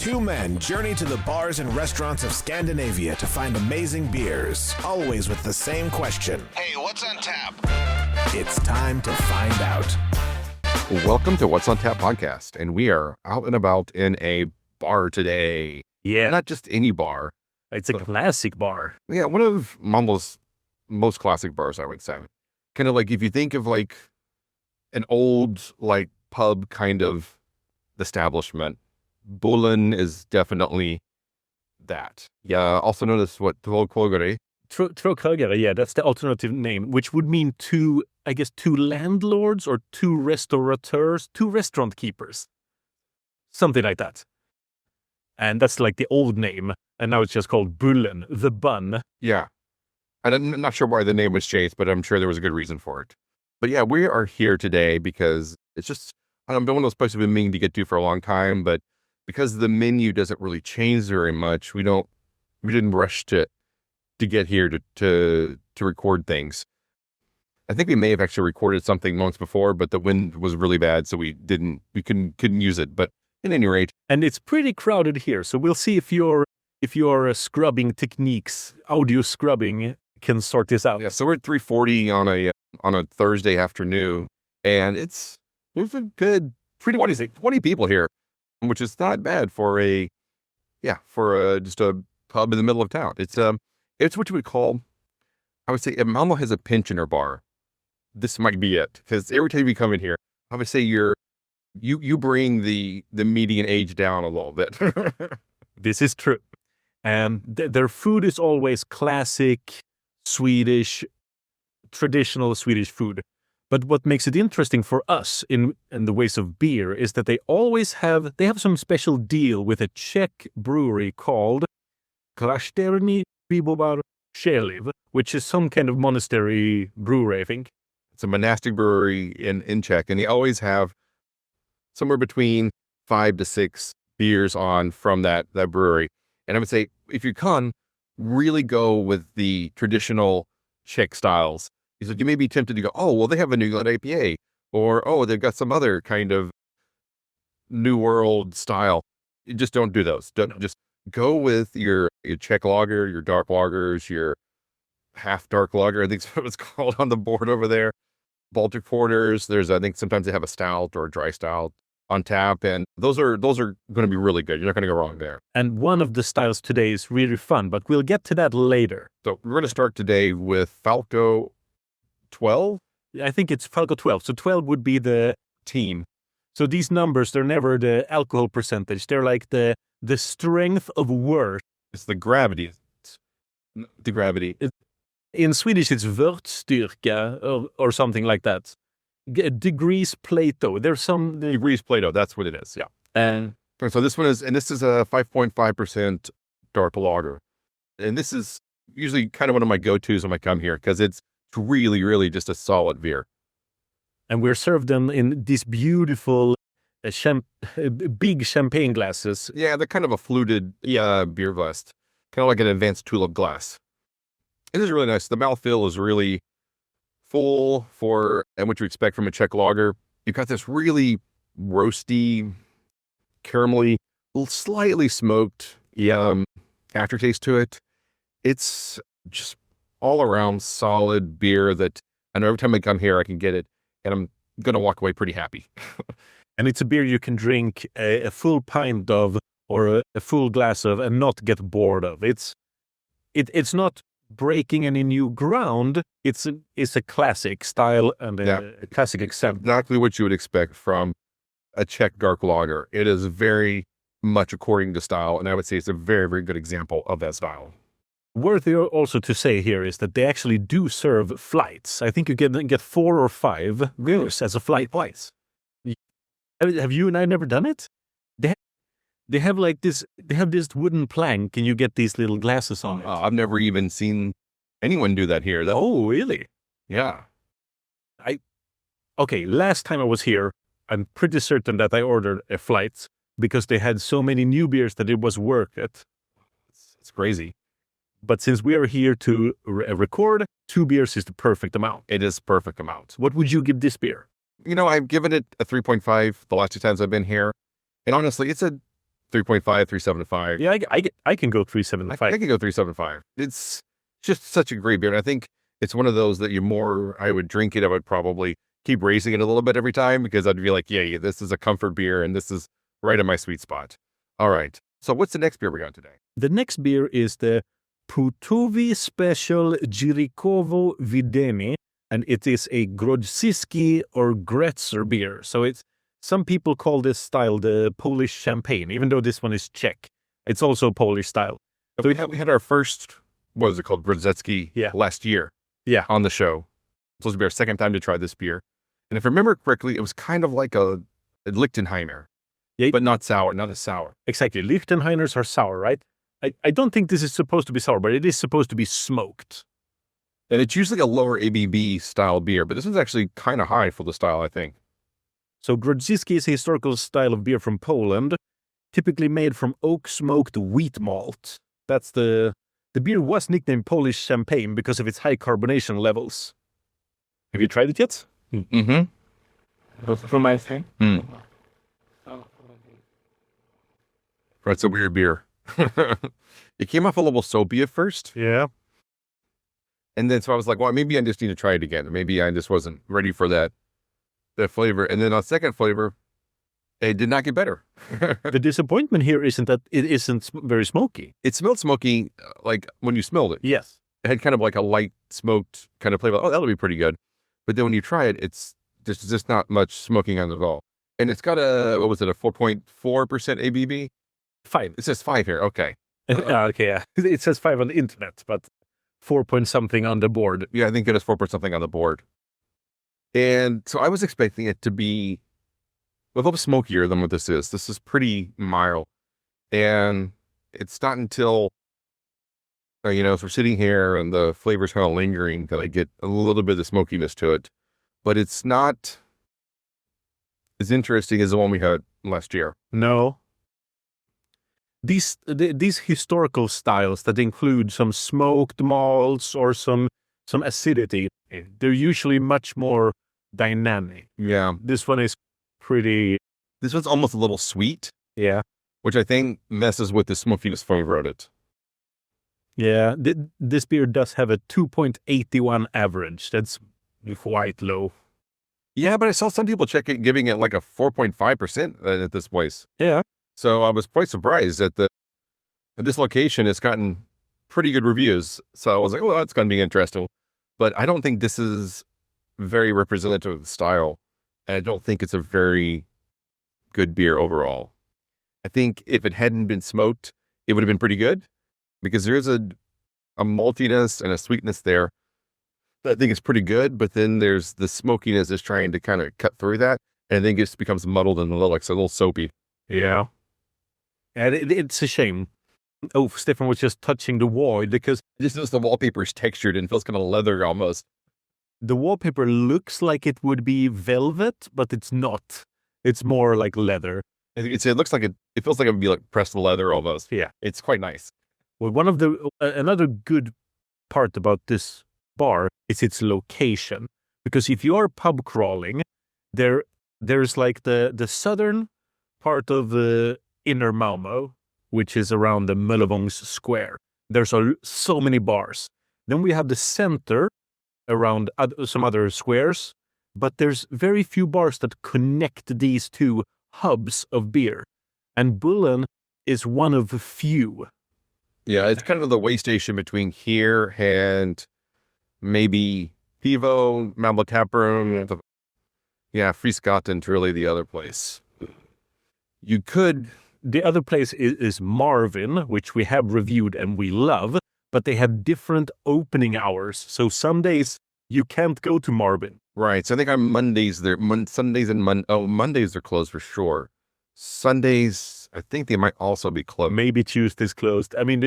Two men journey to the bars and restaurants of Scandinavia to find amazing beers, always with the same question. Hey, what's on tap? It's time to find out. Welcome to What's on Tap podcast, and we are out and about in a bar today. Yeah, Not just any bar. it's a classic bar. Yeah, one of Malmö's most classic bars, I would say. Kind of like if you think of like an old like pub kind of establishment, Bullen is definitely that. Yeah, also known as what, Trollkogeri. Trollkogeri, yeah, that's the alternative name, which would mean two landlords or two restaurateurs, two restaurant keepers. Something like that. And that's like the old name. And now it's just called Bullen, the bun. Yeah. And I'm not sure why the name was changed, but I'm sure there was a good reason for it. But yeah, we are here today because it's just, I've been one of those places we've been meaning to get to for a long time, but because the menu doesn't really change very much, we didn't rush to get here to record things. I think we may have actually recorded something months before, but the wind was really bad, so we couldn't use it. But at any rate, And it's pretty crowded here, so we'll see if your scrubbing techniques, audio scrubbing, can sort this out. yeah. So we're at 3:40 on a Thursday afternoon, and there's a good 20 people here, which is not bad for just a pub in the middle of town. It's what you would call, I would say, if Malmö has a pensioner bar, this might be it. Because every time you come in here, I would say you bring the median age down a little bit. This is true. And their food is always classic Swedish, traditional Swedish food. But what makes it interesting for us in the ways of beer is that they have some special deal with a Czech brewery called Klasterni, pivovar, Zeliv, which is some kind of monastery brewery, I think. It's a monastic brewery in Czech, and they always have somewhere between 5 to 6 beers on from that brewery. And I would say, if you can, really go with the traditional Czech styles. So you may be tempted to go, oh, well, they have a New England IPA, or, oh, they've got some other kind of New World style. You just don't do those. Just go with your Czech lager, your dark lagers, your half dark lager, I think is what it's called on the board over there. Baltic porters. I think sometimes they have a stout or a dry stout on tap, and those are going to be really good. You're not going to go wrong there. And one of the styles today is really fun, but we'll get to that later. So we're going to start today with Falco 12. I think it's Falco 12. So 12 would be the team. So these numbers, they're never the alcohol percentage. They're like the strength of word. It's the gravity. The gravity. In Swedish, it's vörtstyrka or something like that. Degrees Plato. There's some Degrees Plato. That's what it is. Yeah. And So this is a 5.5% dark lager. And this is usually kind of one of my go-tos when I come here because it's really, really just a solid beer. And we're served them in these beautiful big champagne glasses. Yeah, they're kind of a fluted beer glass. Kind of like an advanced tulip glass. It is really nice. The mouthfeel is really full and what you expect from a Czech lager. You've got this really roasty, caramelly, slightly smoked aftertaste to it. It's just all around solid beer that I know every time I come here I can get it and I'm going to walk away pretty happy. And it's a beer you can drink a full pint of or a full glass of and not get bored of. It's not breaking any new ground. It's a classic style and a classic example. Exactly what you would expect from a Czech dark lager. It is very much according to style, and I would say it's a very, very good example of that style. Worthy also to say here is that they actually do serve flights. I think you can get 4 or 5 beers as a flight price. Have you and I never done it? They have like this. They have this wooden plank, and you get these little glasses on it. I've never even seen anyone do that here. Oh, really? Yeah. Okay, last time I was here, I'm pretty certain that I ordered a flight because they had so many new beers that it was worth it. It's crazy. But since we are here to record, 2 beers is the perfect amount. It is perfect amount. What would you give this beer? I've given it a 3.5 the last 2 times I've been here. And honestly, it's 3.5, 375. Yeah, I can go 375. I can go 375. It's just such a great beer. And I think it's one of those that I would drink it, I would probably keep raising it a little bit every time because I'd be like, yeah, this is a comfort beer and this is right in my sweet spot. All right. So what's the next beer we got today? The next beer is the Poutovy Special Jirikovo Videni, and it is a Grodziski or Gretzer beer. So some people call this style the Polish champagne, even though this one is Czech. It's also Polish style. So we had our first, what is it called, Grodziski last year on the show. It's supposed to be our second time to try this beer. And if I remember correctly, it was kind of like a Lichtenheimer, but not sour, not as sour. Exactly. Lichtenheiners are sour, right? I don't think this is supposed to be sour, but it is supposed to be smoked. And it's usually a lower ABV style beer, but this one's actually kind of high for the style, I think. So Grodziski is a historical style of beer from Poland, typically made from oak-smoked wheat malt. That's the beer was nicknamed Polish champagne because of its high carbonation levels. Have you tried it yet? Mm-hmm. From my thing? That's a weird beer. It came off a little soapy at first. Yeah. And then so I was like, well, maybe I just need to try it again. Maybe I just wasn't ready for that flavor. And then on second flavor, it did not get better. The disappointment here isn't that it isn't very smoky. It smelled smoky, like when you smelled it. Yes. It had kind of like a light smoked kind of flavor. Oh, that'll be pretty good. But then when you try it, it's just not much smoking on it at all. And it's got a 4.4% ABV? 5. It says 5 here. Okay. Okay, yeah. It says 5 on the internet, but 4 point something on the board. Yeah, I think it is 4 point something on the board. And so I was expecting it to be a little smokier than what this is. This is pretty mild. And it's not until, if we're sitting here and the flavor's kind of lingering that I get a little bit of smokiness to it. But it's not as interesting as the one we had last year. No. These historical styles that include some smoked malts or some acidity, they're usually much more dynamic. Yeah. This one is pretty... This one's almost a little sweet. Yeah. Which I think messes with the smokiness when we wrote it. Yeah. This beer does have a 2.81 average. That's quite low. Yeah, but I saw some people giving it like a 4.5% at this place. Yeah. So I was quite surprised that this location has gotten pretty good reviews. So I was like, well, that's going to be interesting. But I don't think this is very representative of the style. And I don't think it's a very good beer overall. I think if it hadn't been smoked, it would have been pretty good because there is a maltiness and a sweetness there that I think is pretty good. But then there's the smokiness is trying to kind of cut through that. And I think it just becomes muddled and a little soapy. Yeah. And it's a shame. Oh, Stefan was just touching the wall because this is the wallpaper is textured and feels kind of leather almost. The wallpaper looks like it would be velvet, but it's not. It's more like leather. It looks like it feels like it would be like pressed leather almost. Yeah. It's quite nice. Well, another good part about this bar is its location. Because if you are pub crawling, there's like the southern part of the inner Malmo, which is around the Möllevångs Square. There's so many bars. Then we have the center around some other squares, but there's very few bars that connect these two hubs of beer. And Bullen is one of the few. Yeah, it's kind of the way station between here and maybe Pivo, Malmo Taproom. Yeah, Friskaten's really the other place. You could... The other place is Marvin, which we have reviewed and we love, but they have different opening hours. So some days you can't go to Marvin. Right. So I think on Mondays, Mondays are closed for sure. Sundays, I think they might also be closed. Maybe Tuesday's closed. I mean,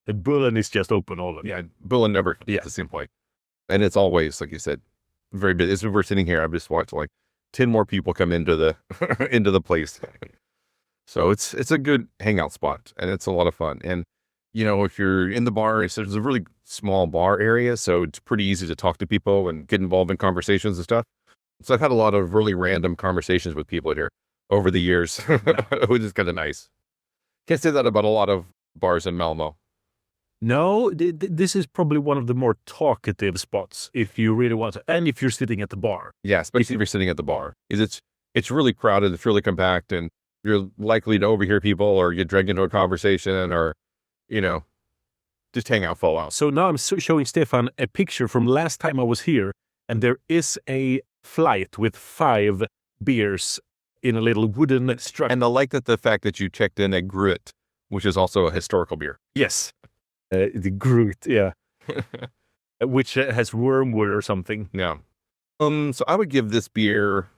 Bullen is just open all of it. Yeah, Bullen never at the same point. And it's always, like you said, very busy. As we're sitting here, I've just watched like 10 more people come into the into the place. So it's a good hangout spot and it's a lot of fun. And, if you're in the bar, it's a really small bar area. So it's pretty easy to talk to people and get involved in conversations and stuff. So I've had a lot of really random conversations with people here over the years, which is kind of nice. Can't say that about a lot of bars in Malmo. No, this is probably one of the more talkative spots if you really want to, and if you're sitting at the bar. Yeah, especially if you're sitting at the bar. Because it's really crowded, it's really compact, and you're likely to overhear people or get dragged into a conversation or, just hang out full out. So now I'm showing Stefan a picture from last time I was here, and there is a flight with 5 beers in a little wooden structure. And I like the fact that you checked in at Gruit, which is also a historical beer. Yes. The Groot, yeah. Which has wormwood or something. Yeah. So I would give this beer,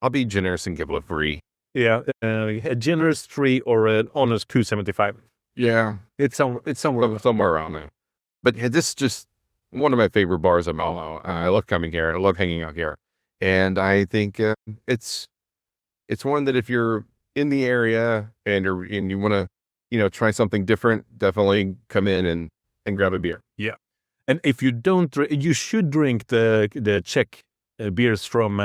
I'll be generous and give it a 3. Yeah, a generous 3 or an honest 2.75. Yeah. It's somewhere around there. But this is just one of my favorite bars in Malmo. I love coming here. I love hanging out here. And I think it's one that if you're in the area and you want to, try something different, definitely come in and grab a beer. Yeah. And if you don't, you should drink the Czech beers from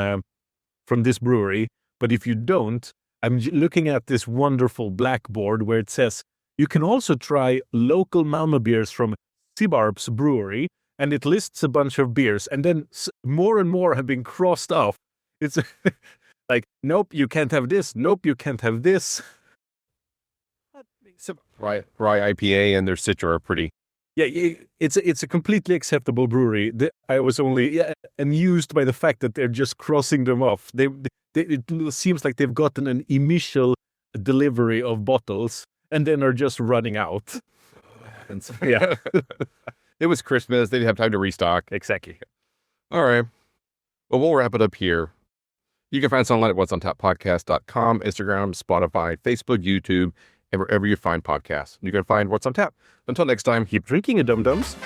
this brewery. But if you don't, I'm looking at this wonderful blackboard where it says you can also try local Malmö beers from Sibarp's brewery, and it lists a bunch of beers, and then more and more have been crossed off. It's like, nope, you can't have this. Nope, you can't have this. Rye IPA and their Citra are pretty. Yeah, it's a completely acceptable brewery. I was only amused by the fact that they're just crossing them off. It seems like they've gotten an initial delivery of bottles and then are just running out. And so, yeah, it was Christmas. They didn't have time to restock. Exactly. All right. Well, we'll wrap it up here. You can find us online at what'sontappodcast.com, Instagram, Spotify, Facebook, YouTube, and wherever you find podcasts. You can find What's on Tap. Until next time, Keep drinking, dum-dums.